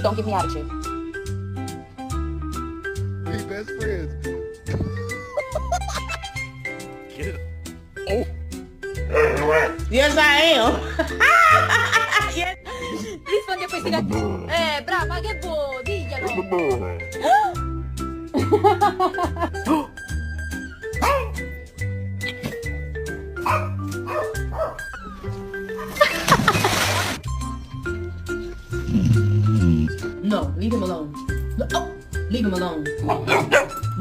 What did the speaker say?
don't give me attitude. We best friends. Get it. Oh. Yes, I am. Yes. Rispondi a questi cazzi. Brava, che vuoi? Diglielo. No, leave him alone. Oh, leave him alone.